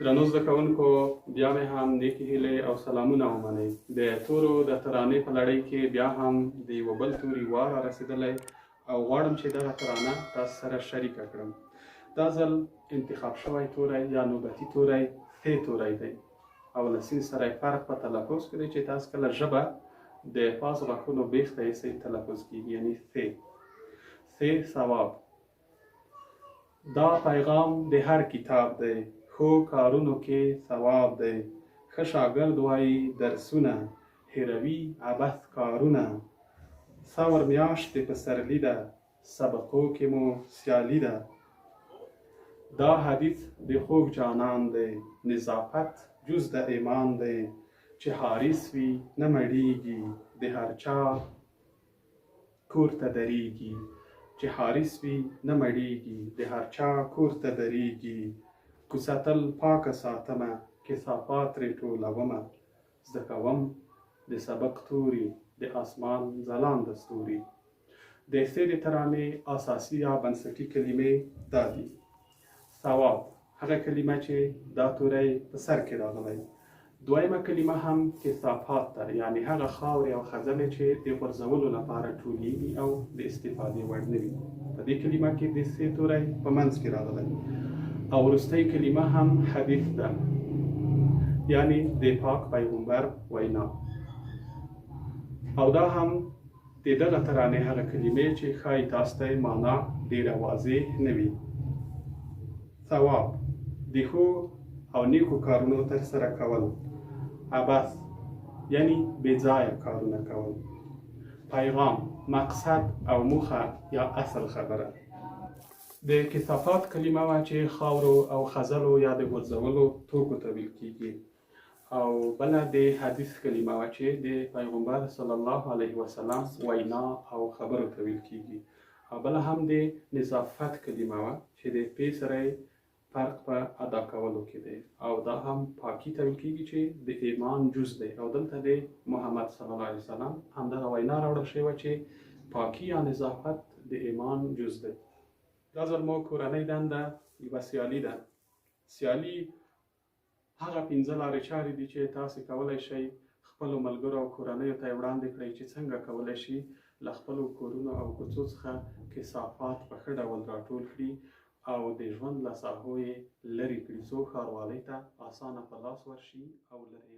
درنو زده کوونکو، بیا مې هم نیکې هیلې او سلامونه ومنئ. د تورو د ترانې په لړۍ کې بیا هم د یوه بل توري وار رارسېدلی او غواړم چې دغه ترانه تاسو سره شریکه کړم. دا ځل انتخاب شوی توری یا نوبتي توری ف توری دی او له سین سره یې فرق په تلفظ کې دی چې تاسو کله ژبه د پاس غاښونو بیخ ته ایسئ تلفظ کېږي، یعنې ف. ثواب. دا پیغام د هر کتاب دی، ښو کارونو کې ثواب دی. ښه شاګرد وایي درسونه، هیروي عبث کارونه. ثور میاشت د پسرلي ده، سبقو کې مو سیالي ده. دا حدیث د خوږ جانان دی، نظافت جز د ایمان دی. چې حارس وي نه مړیږي، د هر چا کور ته درېږي. چې حارس وي نه مړیږي، د هر چا کور ته درېږي. کوڅه تل پاکه ساتمه، کثافات ترې ټولومه. زده کوم د سبق توري، د اسمان ځلانده ستوري. د ث د ترانې اساسي یا بنسټي کلمې دا دي. ثواب هغه کلمه چې دا توری په سر کې راغلی. دویمه کلمه هم کثافات ده، یعنې هغه خاورې او خځلې چې د غورځولو لپاره ټولېږي او د استفادې وړ نه وي. په دې کلمه کې د ث توری په منځ کې راغلی. او وروستۍ کلمه هم حدیث ده، یعنې د پاک پیغمبر وینا. او دا هم د دغه ترانې هغه کلمې چې ښایي تاسو ته معنا ډېره واضح نه وي. ثواب د ښو او نیکو کارونو ترسره کول. عبث یعنی بې ځایه کارونه کول. پیغام مقصد او موخه یا اصل خبره. د کثافات کلمه وه چې خاورو او خځلو یا د غورځولو توکو ته ویل کېږي. او بله د حدیث کلمه وه چې د پیغمبر صلی الله علیه وسلم وینا او خبرو ته ویل کېږي. او بله هم د نظافت کلمه وه چې د پ سره فرق په ادا کولو کې دی. او دا هم پاکي ته ویل کېږي چې د ایمان جز دی. او دلته د محمد صلی الله علیه وسلم همدغه وینا راوړل شوې وه چې پاکي یا نظافت د ایمان جز دی. دا ځل مو کورنۍ دنده یوه سیالي ده. سیالي هغه 15 لارې چارې دي چې تاسې کولی شئ خپلو ملګرو او کورنیو ته یې وړاندې کړئ چې څنګه کولی شي له خپلو کورونو او کوڅو څخه کثافات په ښه ډول راټول کړي او د ژوند له ساحو یې لرې کړي څو ښاروالۍ ته اسانه په لاس ورشي او لرې